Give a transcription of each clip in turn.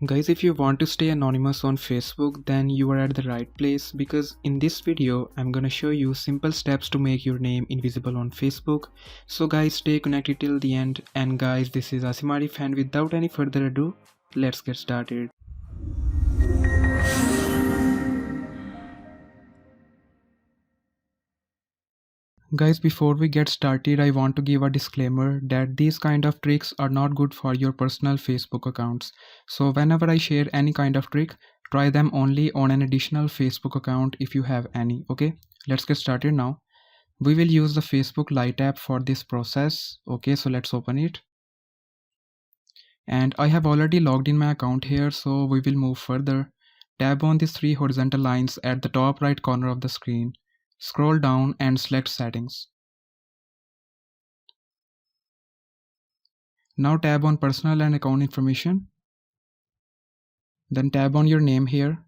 Guys, if you want to stay anonymous on Facebook, then you are at the right place, because in this video I'm gonna show you simple steps to make your name invisible on Facebook. So guys, stay connected till the end. And guys, this is Asim Arif, and without any further ado, let's get started. Guys, before we get started, I want to give a disclaimer that these kind of tricks are not good for your personal Facebook accounts. So whenever I share any kind of trick, try them only on an additional Facebook account if you have any. Okay, let's get started now. We will use the Facebook Lite app for this process. Okay, so let's open it. And I have already logged in my account here, so we will move further. Tap on these three horizontal lines at the top right corner of the screen. Scroll down and select Settings. Now tap on Personal and Account Information. Then tap on your name here.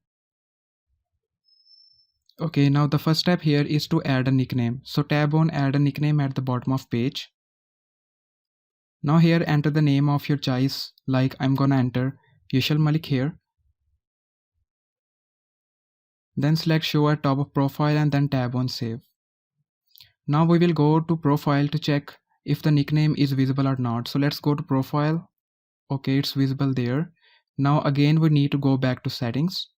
Okay, now the first step here is to add a nickname. So tap on Add a Nickname at the bottom of page. Now here enter the name of your choice, like I'm gonna enter Yashal Malik here. Then select Show at top of profile and then tap on Save. Now we will go to profile to check if the nickname is visible or not. So let's go to profile. Okay, it's visible there. Now again we need to go back to settings.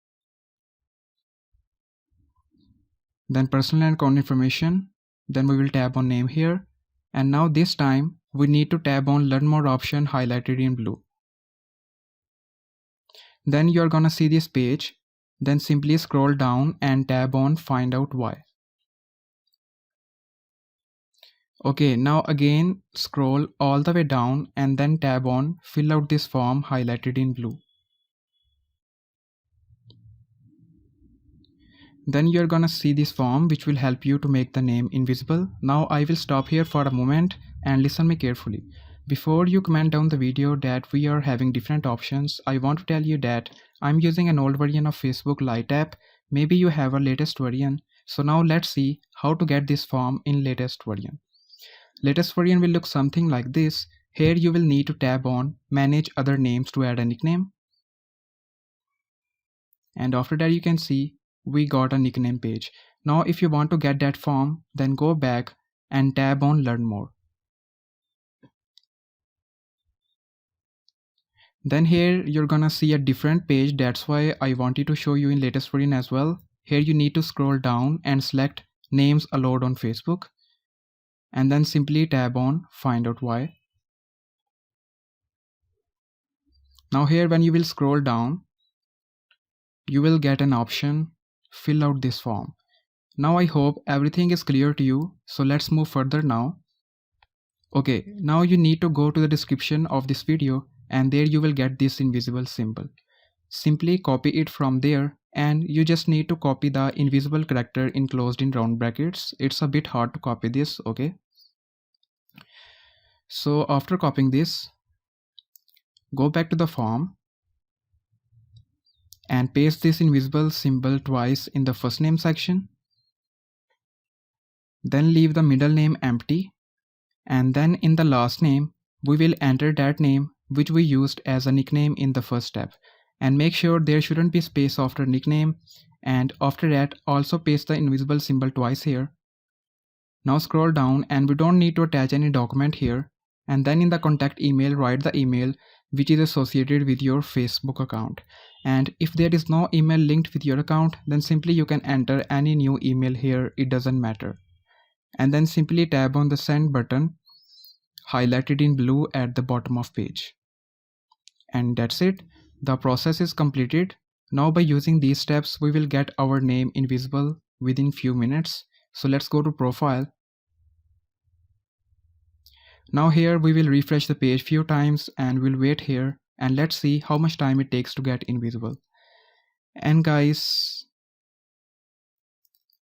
Then personal and account information. Then we will tap on name here. And now this time we need to tap on learn more option highlighted in blue. Then you're gonna see this page. Then simply scroll down and tap on find out why. Okay, now again scroll all the way down and then tap on fill out this form highlighted in blue. Then you're gonna see this form which will help you to make the name invisible. Now I will stop here for a moment and listen me carefully. Before you comment down the video that we are having different options, I want to tell you that I'm using an old version of Facebook Lite app. Maybe you have a latest version. So now let's see how to get this form in latest version. Latest version will look something like this. Here you will need to tap on manage other names to add a nickname. And after that you can see we got a nickname page. Now if you want to get that form, then go back and tap on learn more. Then here you're gonna see a different page. That's why I wanted to show you in latest version as well. Here you need to scroll down and select names allowed on Facebook. And then simply tap on find out why. Now here when you will scroll down, you will get an option fill out this form. Now I hope everything is clear to you. So let's move further now. Okay, now you need to go to the description of this video and there you will get this invisible symbol. Simply copy it from there and you just need to copy the invisible character enclosed in round brackets. It's a bit hard to copy this, okay? So after copying this, go back to the form and paste this invisible symbol twice in the first name section. Then leave the middle name empty. And then in the last name, we will enter that name which we used as a nickname in the first step. And make sure there shouldn't be space after nickname. And after that, also paste the invisible symbol twice here. Now scroll down and we don't need to attach any document here. And then in the contact email, write the email which is associated with your Facebook account. And if there is no email linked with your account, then simply you can enter any new email here. It doesn't matter. And then simply tap on the send button highlighted in blue at the bottom of page. And that's it. The process is completed. Now by using these steps, we will get our name invisible within few minutes. So let's go to profile. Now here we will refresh the page few times and we'll wait here and let's see how much time it takes to get invisible. And guys,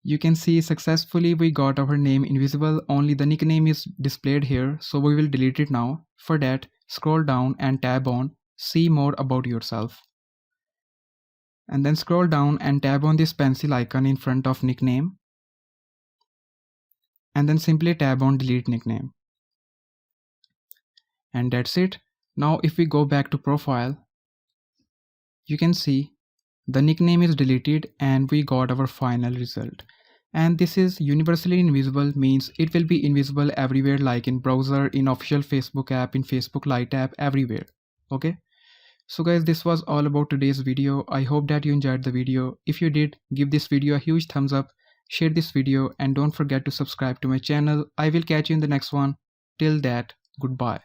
you can see successfully we got our name invisible, only the nickname is displayed here, so we will delete it now. For that, scroll down and tap on see more about yourself. And then scroll down and tap on this pencil icon in front of nickname. And then simply tap on delete nickname. And that's it. Now if we go back to profile, you can see the nickname is deleted and we got our final result. And this is universally invisible, means it will be invisible everywhere, like in browser, in official Facebook app, in Facebook Lite app, everywhere. Okay. So guys, this was all about today's video. I hope that you enjoyed the video. If you did, give this video a huge thumbs up, share this video, and don't forget to subscribe to my channel. I will catch you in the next one. Till that, goodbye.